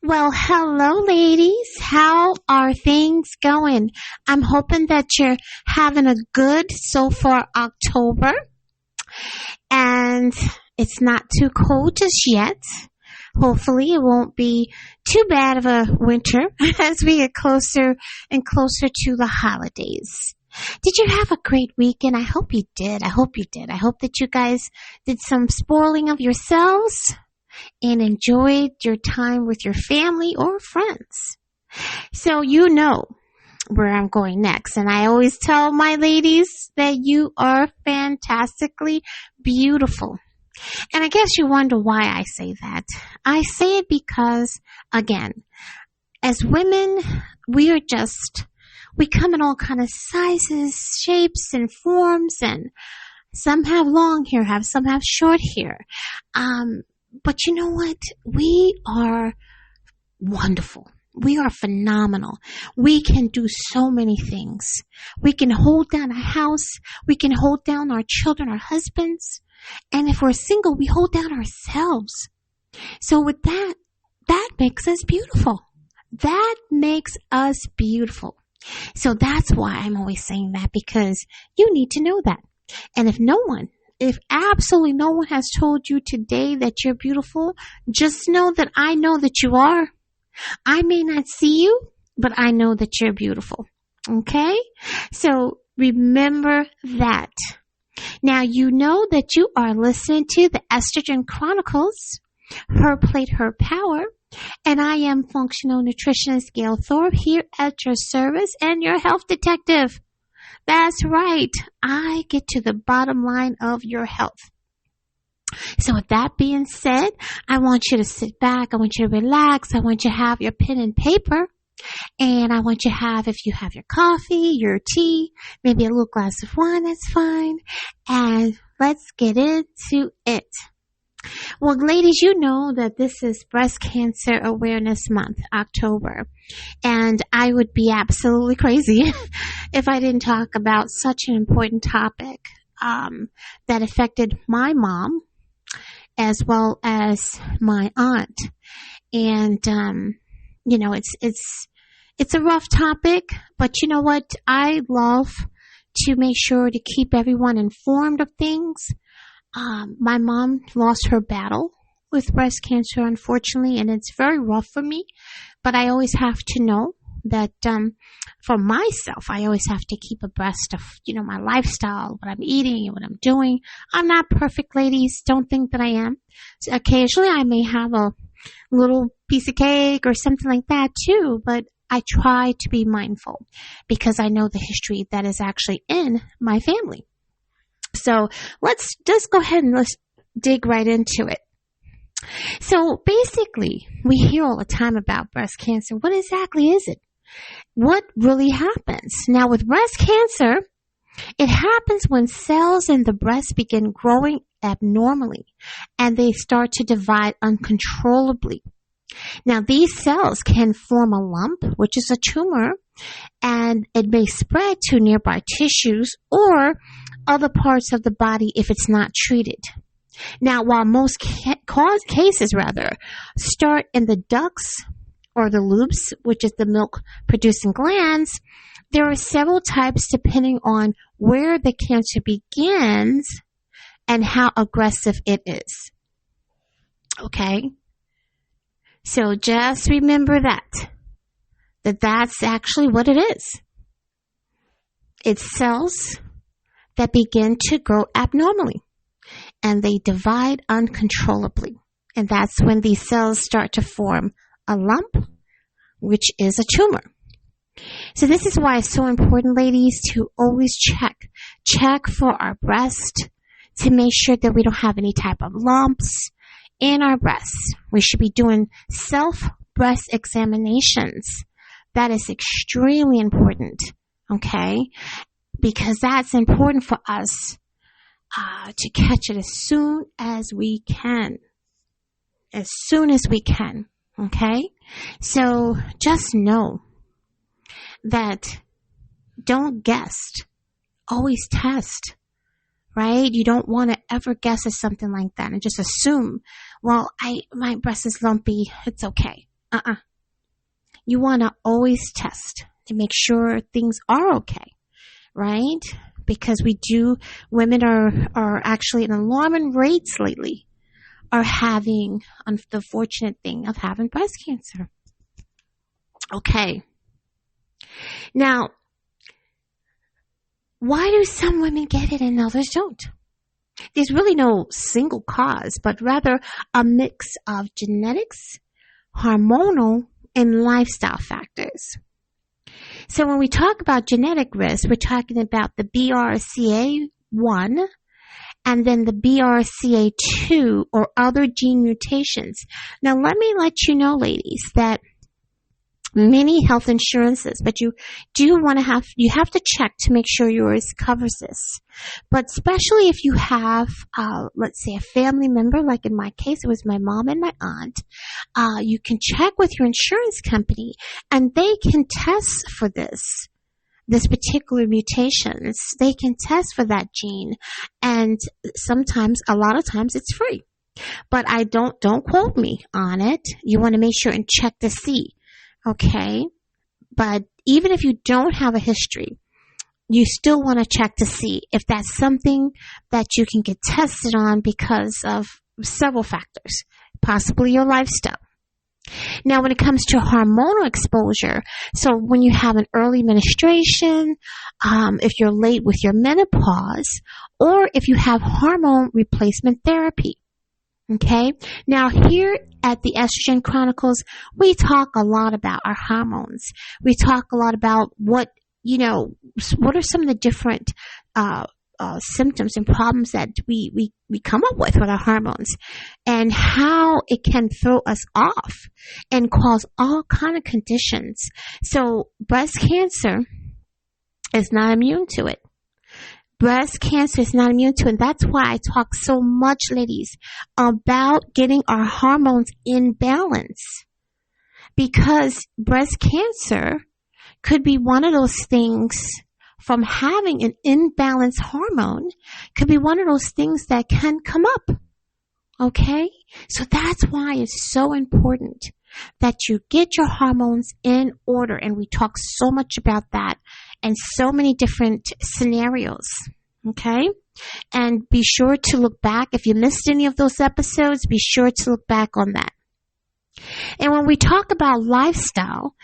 Well, hello, ladies. How are things going? I'm hoping that you're having a good so far October, and it's not too cold just yet. Hopefully, it won't be too bad of a winter as we get closer and closer to the holidays. Did you have a great weekend? I hope you did. I hope that you guys did some spoiling of yourselves and enjoyed your time with your family or friends. So you know where I'm going next. And I always tell my ladies that you are fantastically beautiful. And I guess you wonder why I say that. I say it because, again, as women, we come in all kind of sizes, shapes, and forms, and some have long hair, some have short hair. But you know what? We are wonderful. We are phenomenal. We can do so many things. We can hold down a house. We can hold down our children, our husbands. And if we're single, we hold down ourselves. So with that makes us beautiful. That makes us beautiful. So that's why I'm always saying that, because you need to know that. And if absolutely no one has told you today that you're beautiful, just know that I know that you are. I may not see you, but I know that you're beautiful. Okay? So remember that. Now you know that you are listening to the Estrogen Chronicles, Her Plate, Her Power, and I am functional nutritionist Gail Thorpe here at your service and your health detective. That's right. I get to the bottom line of your health. So with that being said, I want you to sit back. I want you to relax. I want you to have your pen and paper. And I want you to have, if you have your coffee, your tea, maybe a little glass of wine, that's fine. And let's get into it. Well, ladies, you know that this is Breast Cancer Awareness Month, October. And I would be absolutely crazy if I didn't talk about such an important topic that affected my mom as well as my aunt. And, it's a rough topic, but you know what? I love to make sure to keep everyone informed of things. My mom lost her battle with breast cancer, unfortunately, and it's very rough for me. But I always have to know that, for myself, I always have to keep abreast of, my lifestyle, what I'm eating and what I'm doing. I'm not perfect, ladies. Don't think that I am. So occasionally I may have a little piece of cake or something like that too, but I try to be mindful because I know the history that is actually in my family. So let's just go ahead and let's dig right into it. So basically, we hear all the time about breast cancer. What exactly is it? What really happens? Now with breast cancer, it happens when cells in the breast begin growing abnormally and they start to divide uncontrollably. Now these cells can form a lump, which is a tumor, and it may spread to nearby tissues or other parts of the body if it's not treated. Now, while most cases start in the ducts or the loops, which is the milk-producing glands, there are several types depending on where the cancer begins and how aggressive it is. Okay? So just remember that's actually what it is. It's cells that begin to grow abnormally and they divide uncontrollably. And that's when these cells start to form a lump, which is a tumor. So this is why it's so important, ladies, to always check for our breast to make sure that we don't have any type of lumps in our breasts. We should be doing self-breast examinations. That is extremely important, okay? Because that's important for us to catch it as soon as we can. As soon as we can, okay? So just know that don't guess. Always test, right? You don't want to ever guess at something like that and just assume, well, my breast is lumpy. It's okay. You want to always test to make sure things are okay, right? Because women are actually in alarming rates lately are having the fortunate thing of having breast cancer. Okay. Now, why do some women get it and others don't? There's really no single cause, but rather a mix of genetics, hormonal, and lifestyle factors. So when we talk about genetic risk, we're talking about the BRCA1 and then the BRCA2 or other gene mutations. Now let me let you know, ladies, that many health insurances, but you have to check to make sure yours covers this. But especially if you have, let's say a family member, like in my case, it was my mom and my aunt, you can check with your insurance company and they can test for this particular mutations. They can test for that gene and a lot of times it's free. But don't quote me on it. You want to make sure and check to see. Okay, but even if you don't have a history, you still want to check to see if that's something that you can get tested on because of several factors, possibly your lifestyle. Now, when it comes to hormonal exposure, so when you have an early menstruation, if you're late with your menopause, or if you have hormone replacement therapy. Okay. Now here at the Estrogen Chronicles, we talk a lot about our hormones. We talk a lot about what are some of the different, symptoms and problems that we come up with our hormones and how it can throw us off and cause all kind of conditions. So breast cancer is not immune to it. Breast cancer is not immune to it. And that's why I talk so much, ladies, about getting our hormones in balance. Because breast cancer could be one of those things from having an imbalanced hormone, could be one of those things that can come up. Okay? So that's why it's so important that you get your hormones in order. And we talk so much about that and so many different scenarios. Okay? And be sure to look back. If you missed any of those episodes, be sure to look back on that. And when we talk about lifestyle,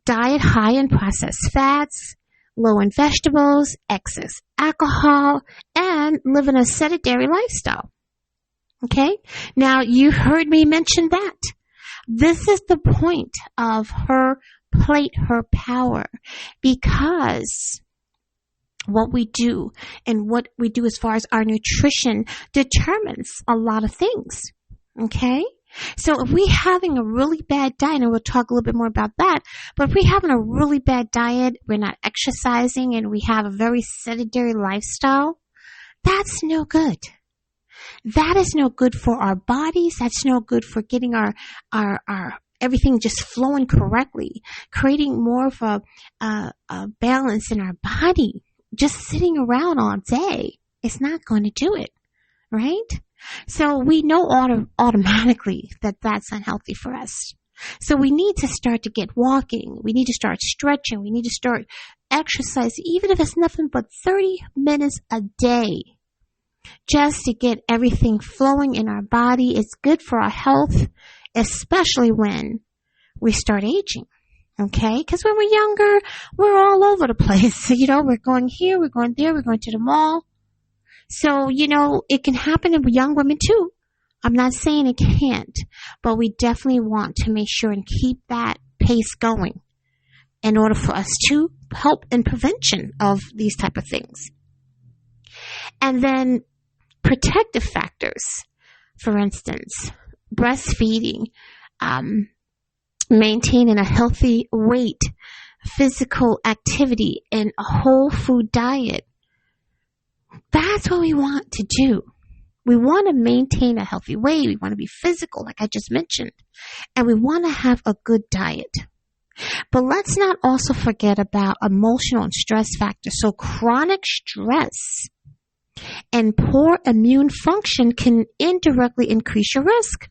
diet high in processed fats, low in vegetables, excess alcohol, and living a sedentary lifestyle. Okay? Now, you heard me mention that. This is the point of her plate, her power, because what we do and what we do as far as our nutrition determines a lot of things. Okay? So if we're having a really bad diet, and we'll talk a little bit more about that, but if we're having a really bad diet, we're not exercising, and we have a very sedentary lifestyle, that's no good. That is no good for our bodies. That's no good for getting our everything just flowing correctly, creating more of a balance in our body. Just sitting around all day, it's not going to do it, right? So we know automatically that that's unhealthy for us. So we need to start to get walking. We need to start stretching. We need to start exercising, even if it's nothing but 30 minutes a day, just to get everything flowing in our body. It's good for our health, especially when we start aging. Okay? Because when we're younger, we're all over the place. We're going here, we're going there, we're going to the mall. So, it can happen in young women too. I'm not saying it can't, but we definitely want to make sure and keep that pace going in order for us to help in prevention of these type of things. And then protective factors, for instance, breastfeeding, maintaining a healthy weight, physical activity, and a whole food diet. That's what we want to do. We want to maintain a healthy weight. We want to be physical, like I just mentioned. And we want to have a good diet. But let's not also forget about emotional and stress factors. So chronic stress and poor immune function can indirectly increase your risk.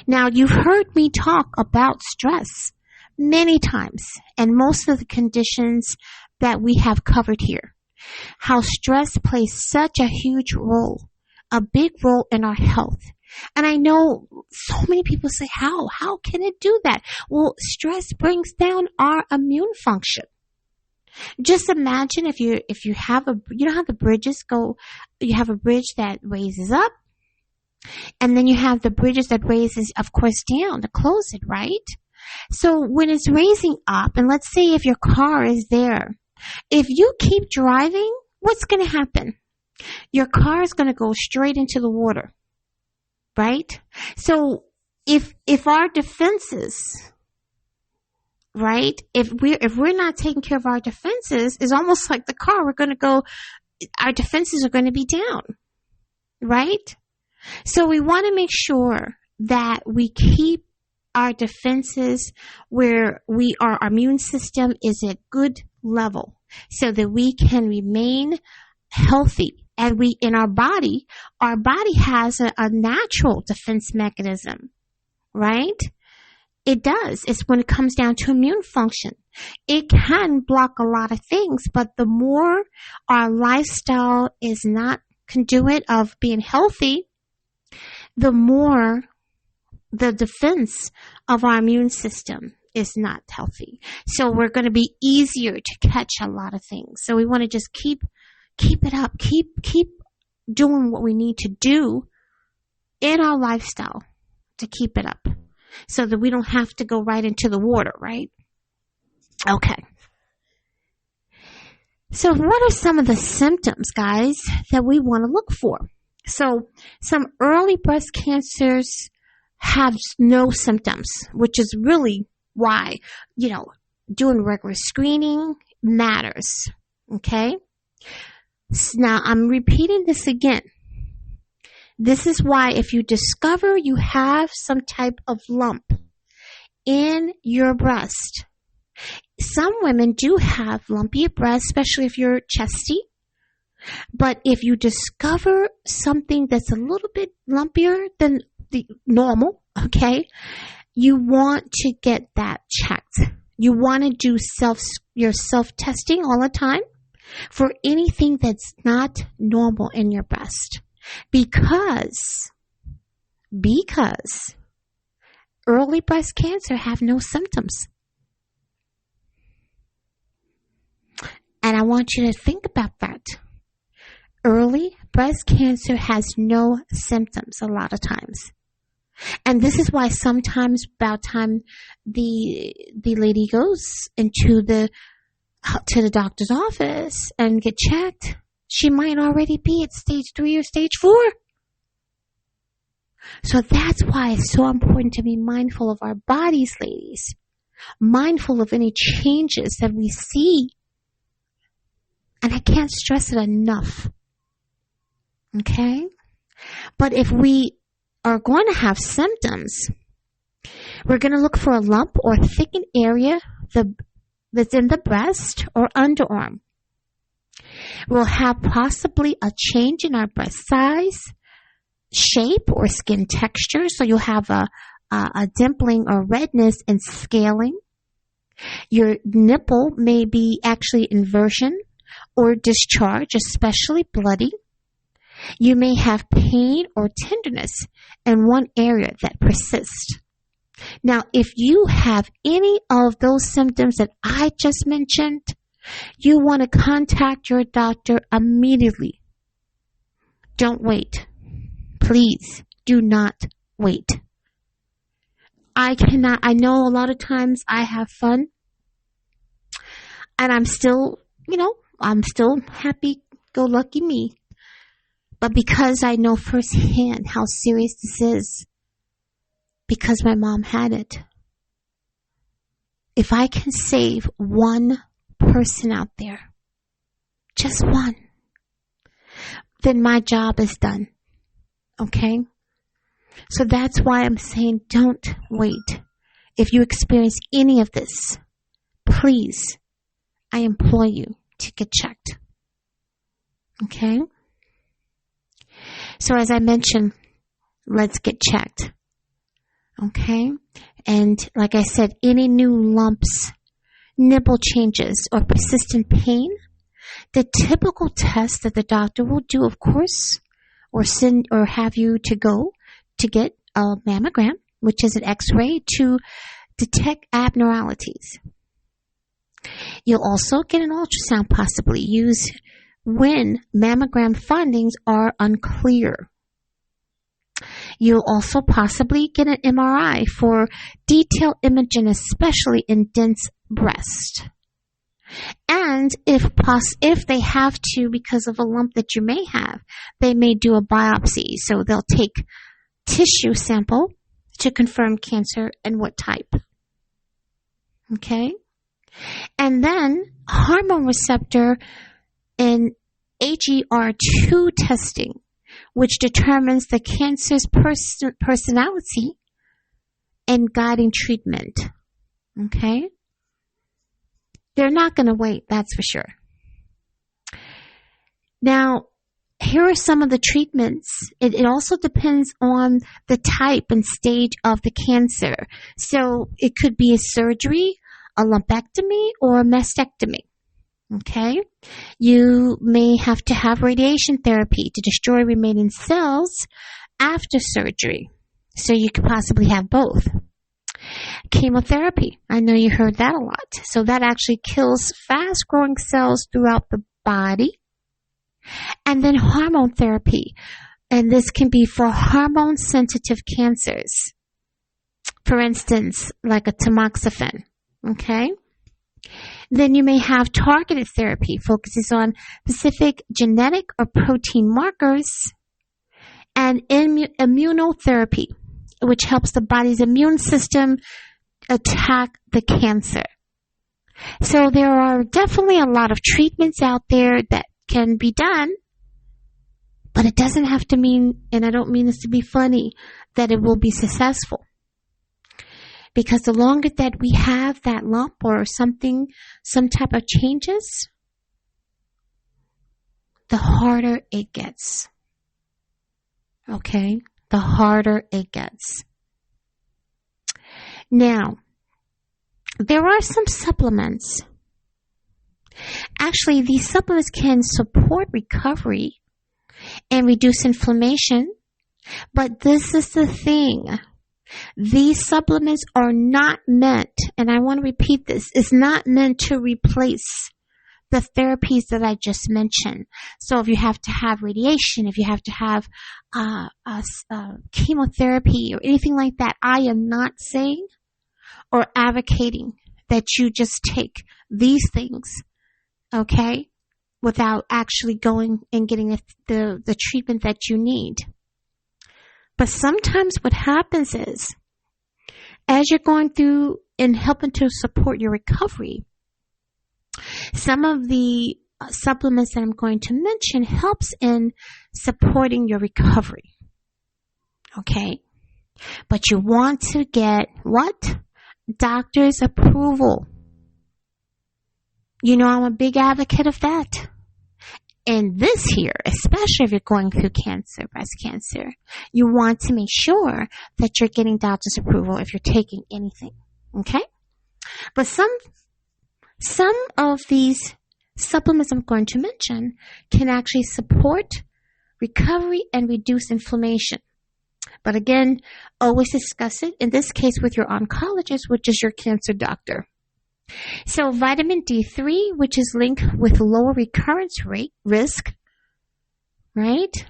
Now, you've heard me talk about stress many times, and most of the conditions that we have covered here. How stress plays such a huge role, a big role in our health. And I know so many people say, how can it do that? Well, stress brings down our immune function. Just imagine if you have you know how the bridges go, you have a bridge that raises up, and then you have the bridges that raises, of course, down to close it, right? So when it's raising up, and let's say if your car is there, if you keep driving, what's going to happen? Your car is going to go straight into the water, right? So if our defenses, right, if we're not taking care of our defenses, it's almost like the car. Our defenses are going to be down, right? So we want to make sure that we keep our defenses where our immune system is at good level so that we can remain healthy. And in our body has a natural defense mechanism, right? It does. It's when it comes down to immune function. It can block a lot of things, but the more our lifestyle is not conduit of being healthy, the more the defense of our immune system is not healthy. So we're going to be easier to catch a lot of things. So we want to just keep it up, keep doing what we need to do in our lifestyle to keep it up so that we don't have to go right into the water, right? Okay. So what are some of the symptoms, guys, that we want to look for? So some early breast cancers have no symptoms, which is really why, doing regular screening matters. Okay? Now, I'm repeating this again. This is why if you discover you have some type of lump in your breast, some women do have lumpy breasts, especially if you're chesty. But if you discover something that's a little bit lumpier than the normal, okay, you want to get that checked. You want to do your self-testing all the time for anything that's not normal in your breast. Because early breast cancer have no symptoms. And I want you to think about that. Early breast cancer has no symptoms a lot of times. And this is why sometimes about time the lady goes to the doctor's office and get checked, she might already be at stage 3 or stage 4. So that's why it's so important to be mindful of our bodies, ladies. Mindful of any changes that we see. And I can't stress it enough. Okay? But if we are going to have symptoms, we're going to look for a lump or thickened area that's in the breast or underarm. We'll have possibly a change in our breast size, shape, or skin texture. So you'll have a dimpling or redness and scaling. Your nipple may be actually inversion or discharge, especially bloody. You may have pain or tenderness in one area that persists. Now, if you have any of those symptoms that I just mentioned, you want to contact your doctor immediately. Don't wait. please do not wait. I know a lot of times I have fun and I'm still happy-go-lucky me. But because I know firsthand how serious this is, because my mom had it, if I can save one person out there, just one, then my job is done. Okay? So that's why I'm saying don't wait. If you experience any of this, please, I implore you to get checked. Okay? So as I mentioned, let's get checked. Okay? And like I said, any new lumps, nipple changes, or persistent pain, the typical test that the doctor will do, of course, or send or have you to go to get a mammogram, which is an x-ray to detect abnormalities. You'll also get an ultrasound possibly used when mammogram findings are unclear. You'll also possibly get an MRI for detailed imaging, especially in dense breast. And if they have to, because of a lump that you may have, they may do a biopsy. So they'll take tissue sample to confirm cancer and what type. Okay? And then hormone receptor and HER2 testing, which determines the cancer's personality and guiding treatment. Okay? They're not going to wait, that's for sure. Now, here are some of the treatments. It also depends on the type and stage of the cancer. So it could be a surgery, a lumpectomy, or a mastectomy. Okay? You may have to have radiation therapy to destroy remaining cells after surgery. So you could possibly have both. Chemotherapy. I know you heard that a lot. So that actually kills fast-growing cells throughout the body. And then hormone therapy. And this can be for hormone-sensitive cancers. For instance, like a tamoxifen. Okay? Then you may have targeted therapy, focuses on specific genetic or protein markers, and immunotherapy, which helps the body's immune system attack the cancer. So there are definitely a lot of treatments out there that can be done, but it doesn't have to mean, and I don't mean this to be funny, that it will be successful. Because the longer that we have that lump or something, some type of changes, the harder it gets. Okay? The harder it gets. Now, there are some supplements. Actually, these supplements can support recovery and reduce inflammation. But this is the thing. These supplements are not meant, and I want to repeat this, is not meant to replace the therapies that I just mentioned. So if you have to have radiation, if you have to have chemotherapy or anything like that, I am not saying or advocating that you just take these things, okay, without actually going and getting the treatment that you need. But sometimes what happens is, as you're going through and helping to support your recovery, some of the supplements that I'm going to mention helps in supporting your recovery. Okay? But you want to get what? Doctor's approval. You know, I'm a big advocate of that. And this here, especially if you're going through cancer, breast cancer, you want to make sure that you're getting doctor's approval if you're taking anything. Okay? But some of these supplements I'm going to mention can actually support recovery and reduce inflammation. But again, always discuss it, in this case with your oncologist, which is your cancer doctor. So vitamin D3, which is linked with lower recurrence rate risk, right?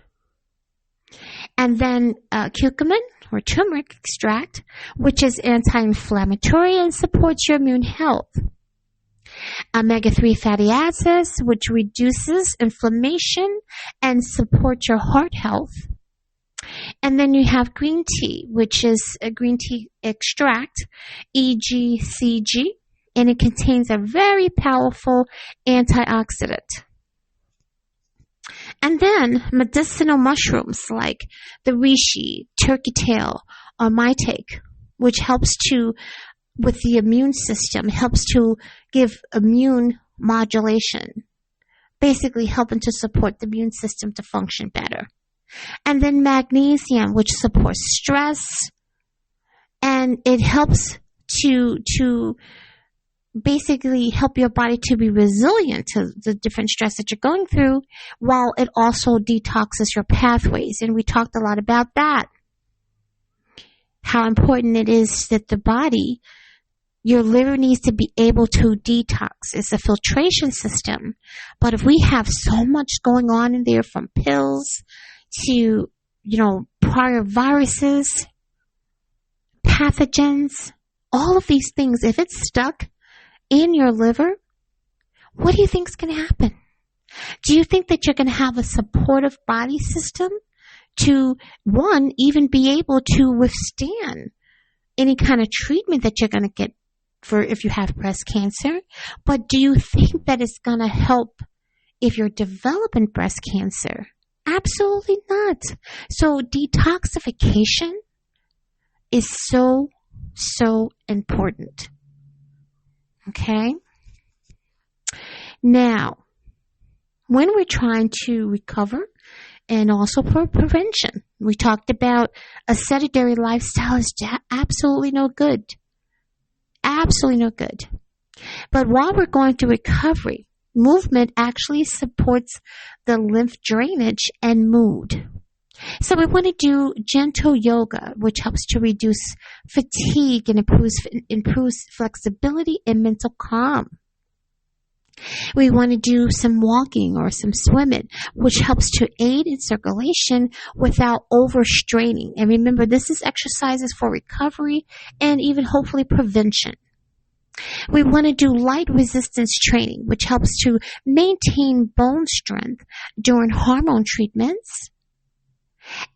And then curcumin or turmeric extract, which is anti-inflammatory and supports your immune health. Omega-3 fatty acids, which reduces inflammation and supports your heart health. And then you have green tea, which is a green tea extract, EGCG, and it contains a very powerful antioxidant. And then medicinal mushrooms like the reishi, turkey tail, or maitake, which helps with the immune system, helps to give immune modulation, basically helping to support the immune system to function better. And then magnesium, which supports stress, and it helps to basically help your body to be resilient to the different stress that you're going through, while it also detoxes your pathways. And we talked a lot about that. How important it is that the body, your liver needs to be able to detox. It's a filtration system. But if we have so much going on in there, from pills to, prior viruses, pathogens, all of these things, if it's stuck in your liver, what do you think is going to happen? Do you think that you're going to have a supportive body system to, one, even be able to withstand any kind of treatment that you're going to get for if you have breast cancer? But do you think that it's going to help if you're developing breast cancer? Absolutely not. So detoxification is so important. Okay? Now, when we're trying to recover and also for prevention, we talked about a sedentary lifestyle is absolutely no good. Absolutely no good. But while we're going through recovery, movement actually supports the lymph drainage and mood. So we want to do gentle yoga, which helps to reduce fatigue and improves flexibility and mental calm. We want to do some walking or some swimming, which helps to aid in circulation without overstraining. And remember, this is exercises for recovery and even hopefully prevention. We want to do light resistance training, which helps to maintain bone strength during hormone treatments.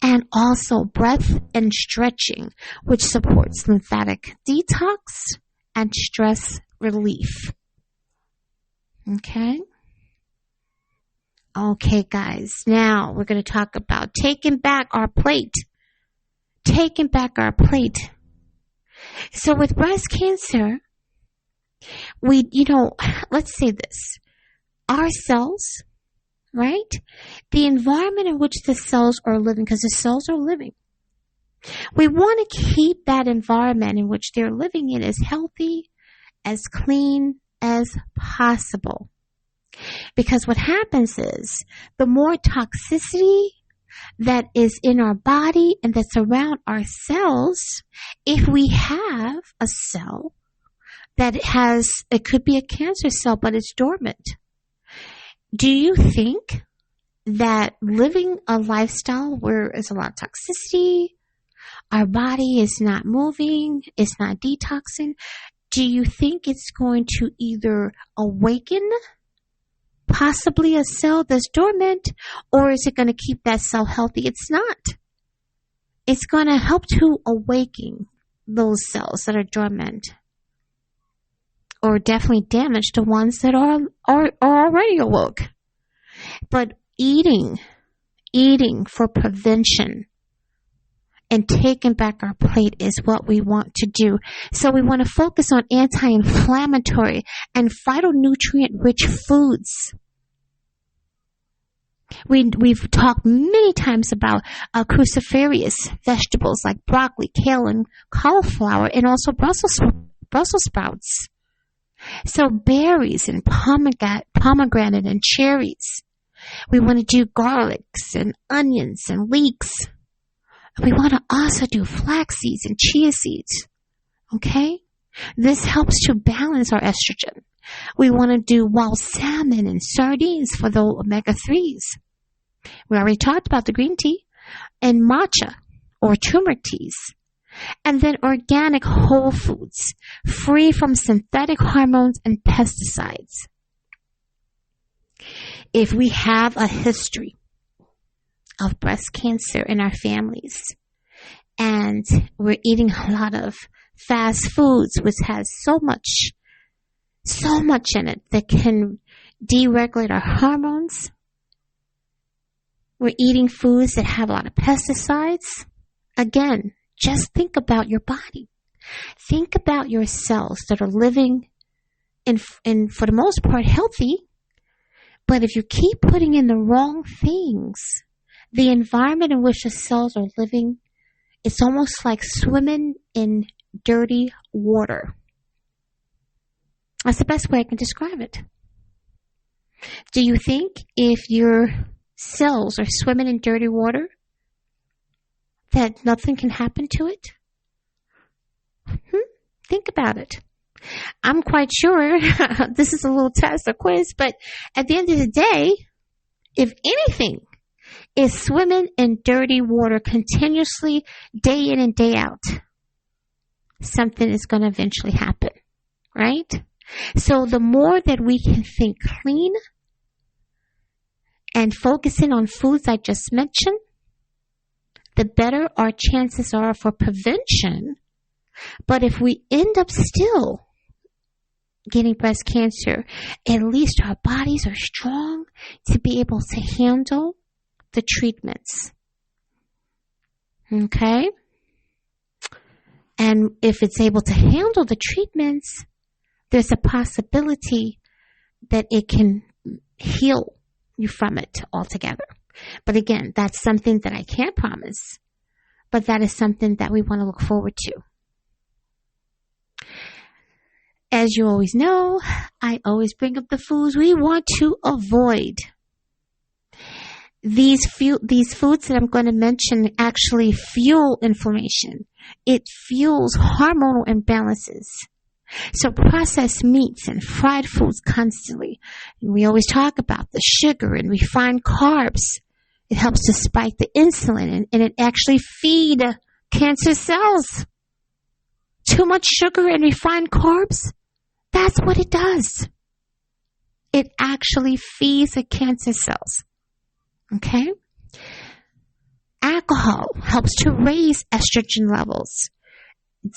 And also breath and stretching, which supports lymphatic detox and stress relief. Okay, guys. Now we're going to talk about taking back our plate. Taking back our plate. So with breast cancer, let's say this. Our cells, right? The environment in which the cells are living, because the cells are living. We want to keep that environment in which they're living in as healthy, as clean as possible. Because what happens is the more toxicity that is in our body and that's around our cells, if we have a cell that it could be a cancer cell, but it's dormant. Do you think that living a lifestyle where there's a lot of toxicity, our body is not moving, it's not detoxing, do you think it's going to either awaken possibly a cell that's dormant, or is it going to keep that cell healthy? It's not. It's going to help to awaken those cells that are dormant, or definitely damage the ones that are already awoke. But eating for prevention and taking back our plate is what we want to do. So we want to focus on anti-inflammatory and phytonutrient-rich foods. We've talked many times about cruciferous vegetables like broccoli, kale, and cauliflower, and also Brussels sprouts. So berries and pomegranate and cherries. We want to do garlics and onions and leeks. We want to also do flax seeds and chia seeds. Okay? This helps to balance our estrogen. We want to do wild salmon and sardines for the omega-3s. We already talked about the green tea. and matcha or turmeric teas. And then organic whole foods, free from synthetic hormones and pesticides. If we have a history of breast cancer in our families, and we're eating a lot of fast foods, which has so much in it that can deregulate our hormones. We're eating foods that have a lot of pesticides. Again, just think about your body. Think about your cells that are living in for the most part healthy. But if you keep putting in the wrong things, the environment in which the cells are living, it's almost like swimming in dirty water. That's the best way I can describe it. Do you think if your cells are swimming in dirty water, that nothing can happen to it? Think about it. I'm quite sure this is a little test or quiz, but at the end of the day, if anything is swimming in dirty water continuously, day in and day out, something is going to eventually happen, right? So the more that we can think clean and focusing on foods I just mentioned, the better our chances are for prevention. But if we end up still getting breast cancer, at least our bodies are strong to be able to handle the treatments. Okay? And if it's able to handle the treatments, there's a possibility that it can heal you from it altogether. But again, that's something that I can't promise, but that is something that we want to look forward to. As you always know, I always bring up the foods we want to avoid. These foods that I'm going to mention actually fuel inflammation. It fuels hormonal imbalances. So processed meats and fried foods constantly. And we always talk about the sugar and refined carbs. It helps to spike the insulin and it actually feed cancer cells. Too much sugar and refined carbs, that's what it does. It actually feeds the cancer cells. Okay? Alcohol helps to raise estrogen levels.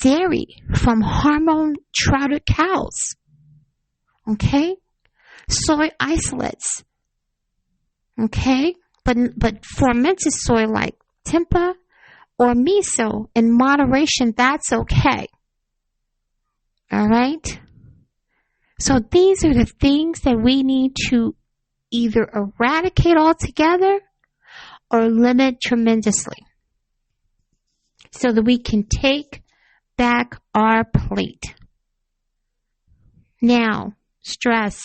Dairy from hormone-shrouded cows. Okay? Soy isolates. Okay? But fermented soy like tempeh or miso in moderation, that's okay. All right? So these are the things that we need to either eradicate altogether or limit tremendously so that we can take back our plate. Now, stress.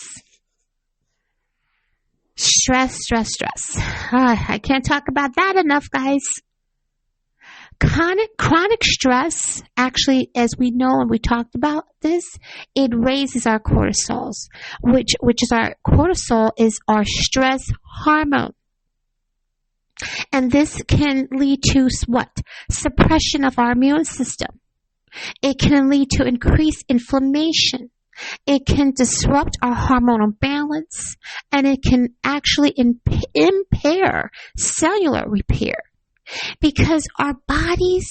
I can't talk about that enough, guys. Chronic stress, actually, as we know and we talked about this, it raises our cortisols, which is our cortisol is our stress hormone. And this can lead to what? Suppression of our immune system. It can lead to increased inflammation. It can disrupt our hormonal balance, and it can actually impair cellular repair. Because our bodies,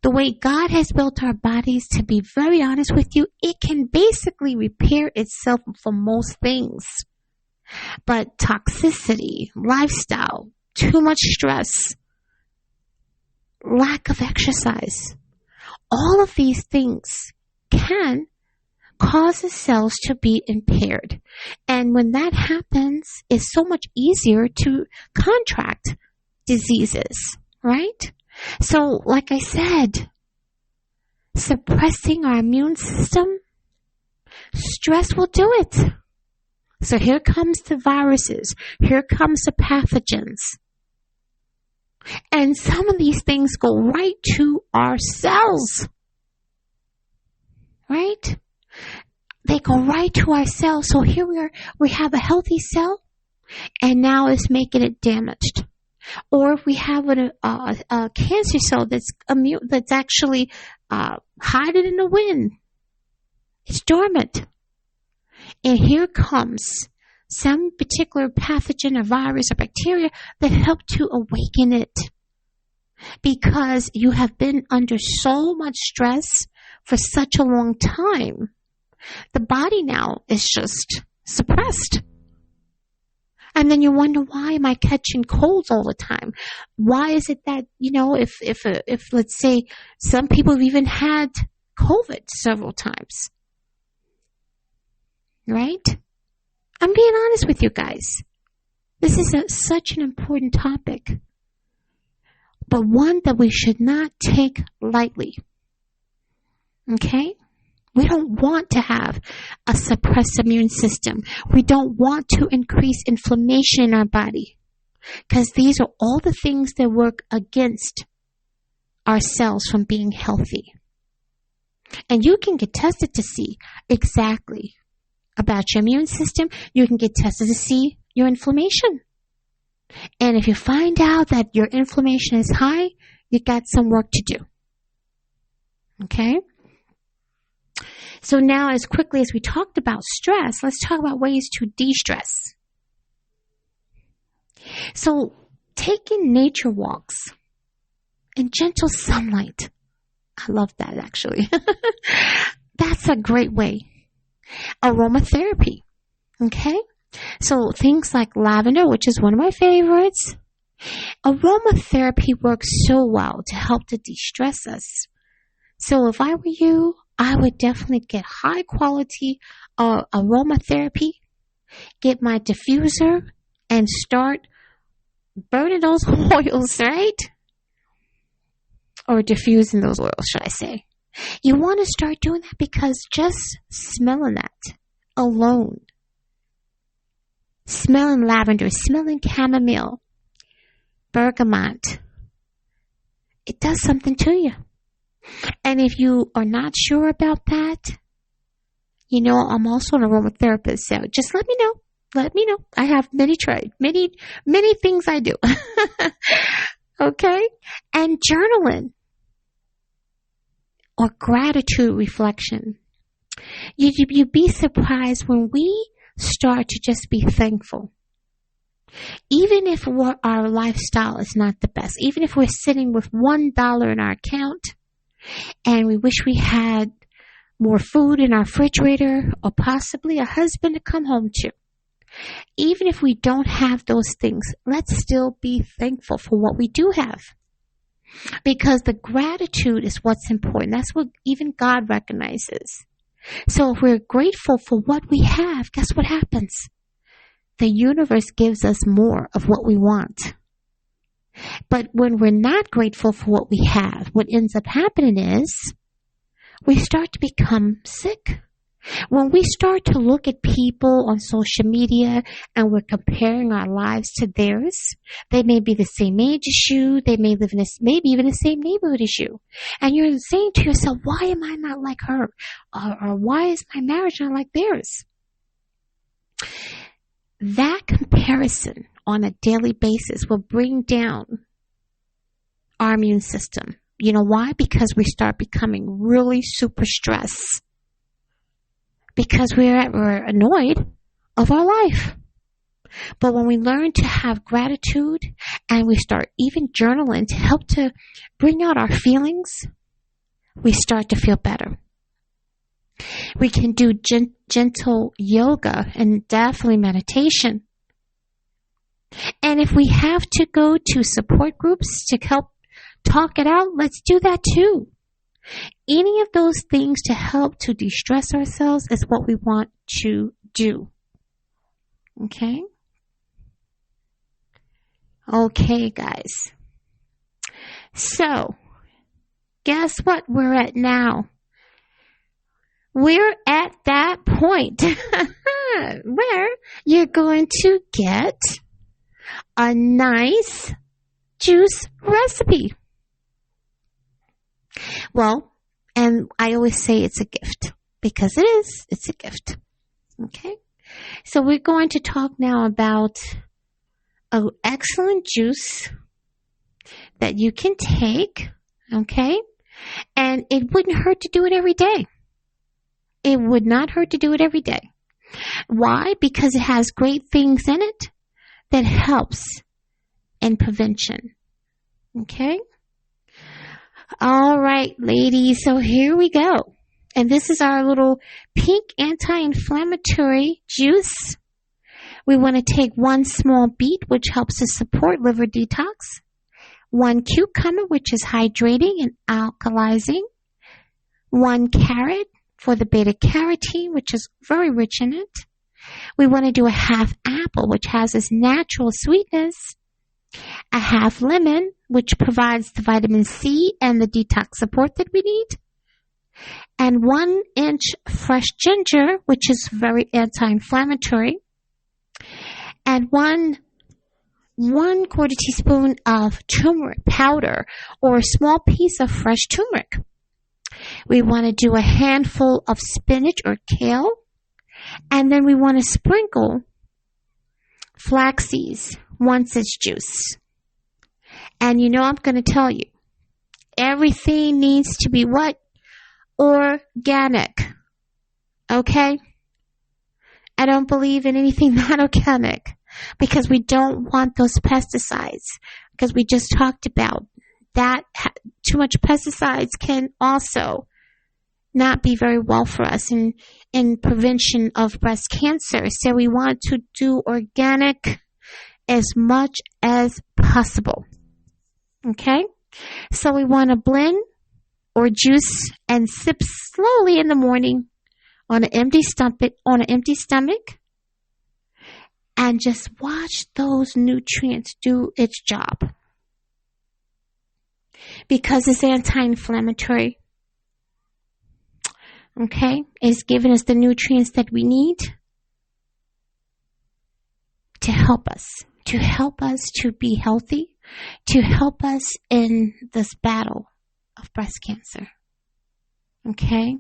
the way God has built our bodies, to be very honest with you, it can basically repair itself for most things. But toxicity, lifestyle, too much stress, lack of exercise, all of these things can cause the cells to be impaired. And when that happens, it's so much easier to contract diseases, right? So, like I said, suppressing our immune system, stress will do it. So here comes the viruses. Here comes the pathogens. And some of these things go right to our cells. Right? They go right to our cells. So here we have a healthy cell, and now it's making it damaged. Or if we have a cancer cell that's actually hiding in the wind, it's dormant. And here comes some particular pathogen or virus or bacteria that help to awaken it. Because you have been under so much stress for such a long time, the body now is just suppressed. And then you wonder, why am I catching colds all the time? Why is it that, if let's say some people have even had COVID several times, right? I'm being honest with you guys. This is such an important topic, but one that we should not take lightly. Okay? We don't want to have a suppressed immune system. We don't want to increase inflammation in our body, because these are all the things that work against our cells from being healthy. And you can get tested to see exactly about your immune system. You can get tested to see your inflammation. And if you find out that your inflammation is high, you got some work to do. Okay? So now, as quickly as we talked about stress, let's talk about ways to de-stress. So, taking nature walks in gentle sunlight. I love that, actually. That's a great way. Aromatherapy. Okay? So, things like lavender, which is one of my favorites. Aromatherapy works so well to help to de-stress us. So, if I were you, I would definitely get high quality aromatherapy, get my diffuser, and start burning those oils, right? Or diffusing those oils, should I say. You want to start doing that because just smelling that alone, smelling lavender, smelling chamomile, bergamot, it does something to you. And if you are not sure about that, I'm also an aromatherapist, so just let me know. Let me know. I have many things I do. Okay? And journaling or gratitude reflection. You'd be surprised when we start to just be thankful. Even if our lifestyle is not the best, even if we're sitting with $1 in our account, and we wish we had more food in our refrigerator or possibly a husband to come home to. Even if we don't have those things, let's still be thankful for what we do have. Because the gratitude is what's important. That's what even God recognizes. So if we're grateful for what we have, guess what happens? The universe gives us more of what we want. But when we're not grateful for what we have, what ends up happening is we start to become sick. When we start to look at people on social media and we're comparing our lives to theirs, they may be the same age as you, they may live in maybe even the same neighborhood as you. And you're saying to yourself, why am I not like her? Or why is my marriage not like theirs? That comparison on a daily basis will bring down our immune system. You know why? Because we start becoming really super stressed. Because we're annoyed of our life. But when we learn to have gratitude and we start even journaling to help to bring out our feelings, we start to feel better. We can do gentle yoga and definitely meditation. And if we have to go to support groups to help talk it out, let's do that too. Any of those things to help to de-stress ourselves is what we want to do. Okay? Okay, guys. So, guess what we're at now? We're at that point where you're going to get a nice juice recipe. Well, and I always say it's a gift because it is. It's a gift. Okay? So we're going to talk now about an excellent juice that you can take, okay? And it wouldn't hurt to do it every day. It would not hurt to do it every day. Why? Because it has great things in it that helps in prevention. Okay? All right, ladies. So here we go. And this is our little pink anti-inflammatory juice. We want to take 1 small beet, which helps to support liver detox. 1 cucumber, which is hydrating and alkalizing. 1 carrot for the beta carotene, which is very rich in it. We want to do a half apple, which has this natural sweetness. A half lemon, which provides the vitamin C and the detox support that we need. And 1 inch fresh ginger, which is very anti-inflammatory. And 1 quarter teaspoon of turmeric powder or a small piece of fresh turmeric. We want to do a handful of spinach or kale. And then we want to sprinkle flax seeds once it's juice. And I'm going to tell you, everything needs to be what? Organic. Okay? I don't believe in anything not organic because we don't want those pesticides, because we just talked about that. Too much pesticides can also not be very well for us in prevention of breast cancer. So we want to do organic as much as possible. Okay? So we want to blend or juice and sip slowly in the morning on an empty stomach, and just watch those nutrients do its job. Because it's anti-inflammatory. Okay? It's giving us the nutrients that we need to help us to be healthy, to help us in this battle of breast cancer. Okay?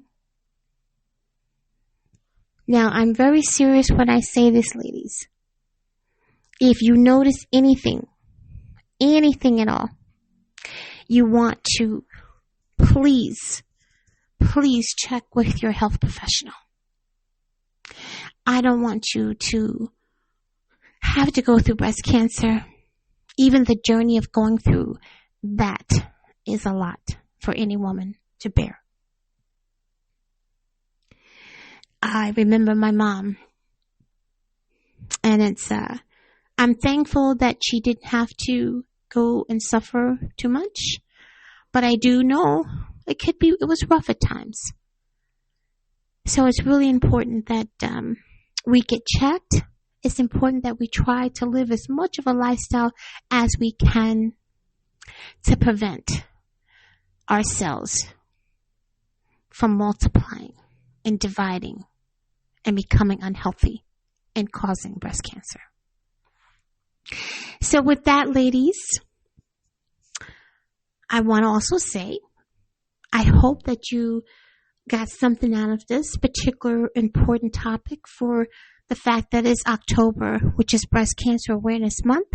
Now, I'm very serious when I say this, ladies. If you notice anything at all, you want to please check with your health professional. I don't want you to have to go through breast cancer. Even the journey of going through that is a lot for any woman to bear. I remember my mom, and I'm thankful that she didn't have to go and suffer too much, but I do know it was rough at times. So it's really important that we get checked. It's important that we try to live as much of a lifestyle as we can to prevent our cells from multiplying and dividing and becoming unhealthy and causing breast cancer. So with that, ladies, I want to also say, I hope that you got something out of this particular important topic for the fact that it's October, which is Breast Cancer Awareness Month.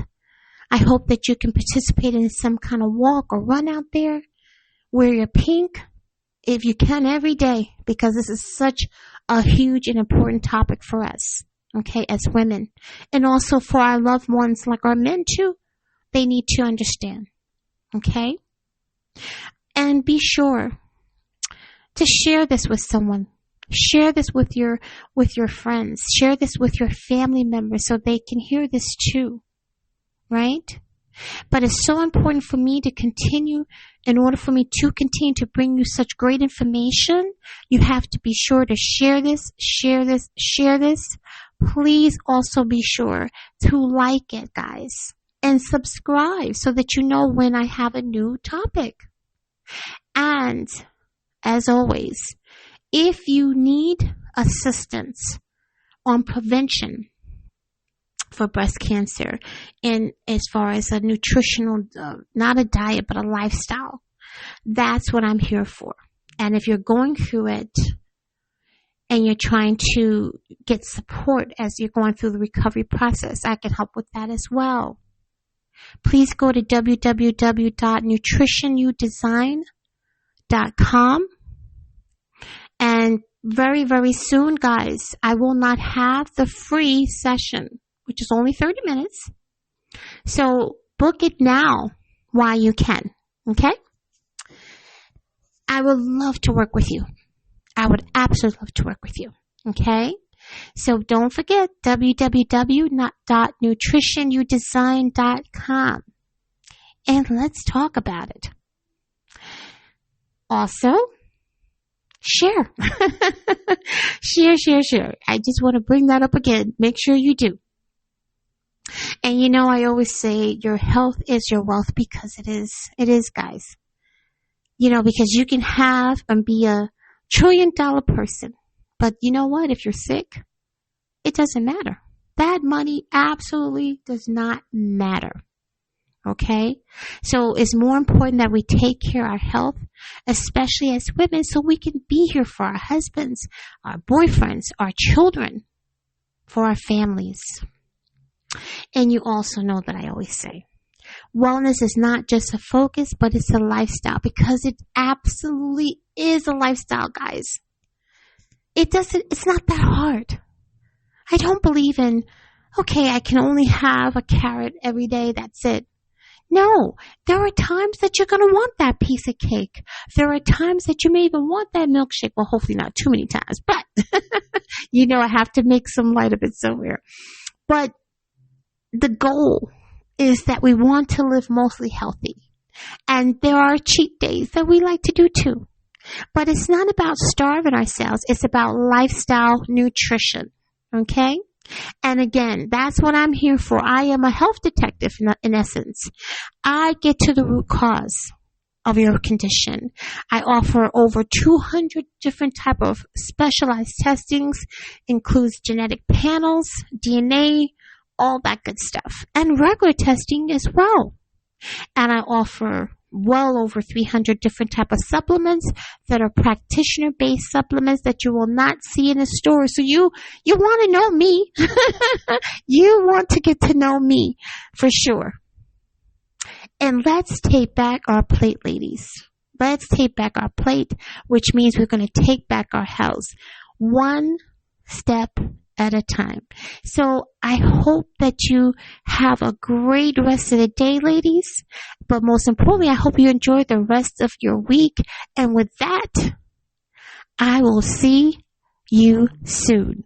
I hope that you can participate in some kind of walk or run out there. Wear your pink if you can every day, because this is such a huge and important topic for us, okay, as women. And also for our loved ones, like our men too, they need to understand, okay? And be sure to share this with someone. Share this with your friends. Share this with your family members so they can hear this too, right? But it's so important for me to continue. In order for me to continue to bring you such great information, you have to be sure to share this. Please also be sure to like it, guys, and subscribe so that you know when I have a new topic. And as always, if you need assistance on prevention for breast cancer, and as far as a nutritional, not a diet, but a lifestyle, that's what I'm here for. And if you're going through it and you're trying to get support as you're going through the recovery process, I can help with that as well. please go to www.nutritionudesign.com. And very, very soon, guys, I will not have the free session, which is only 30 minutes. So book it now while you can. Okay? I would love to work with you. I would absolutely love to work with you. Okay? So don't forget www.nutritionudesign.com. And let's talk about it. Also, share. Share. I just want to bring that up again. Make sure you do. And you know, I always say your health is your wealth, because it is. It is, guys. You know, because you can have and be a $1 trillion person. But you know what? If you're sick, it doesn't matter. That money absolutely does not matter. Okay? So it's more important that we take care of our health, especially as women, so we can be here for our husbands, our boyfriends, our children, for our families. And you also know that I always say, wellness is not just a focus, but it's a lifestyle, because it absolutely is a lifestyle, guys. It's not that hard. I don't believe in, okay, I can only have a carrot every day, that's it. No, there are times that you're going to want that piece of cake. There are times that you may even want that milkshake. Well, hopefully not too many times, but you know, I have to make some light of it somewhere. But the goal is that we want to live mostly healthy. And there are cheat days that we like to do too. But it's not about starving ourselves. It's about lifestyle nutrition. Okay? And again, that's what I'm here for. I am a health detective in essence. I get to the root cause of your condition. I offer over 200 different type of specialized testings, includes genetic panels, DNA, all that good stuff, and regular testing as well. And I offer well over 300 different type of supplements that are practitioner-based supplements that you will not see in a store. So you want to know me. You want to get to know me for sure. And let's take back our plate, ladies. Let's take back our plate, which means we're going to take back our health one step at a time. So I hope that you have a great rest of the day, ladies. But most importantly, I hope you enjoy the rest of your week. And with that, I will see you soon.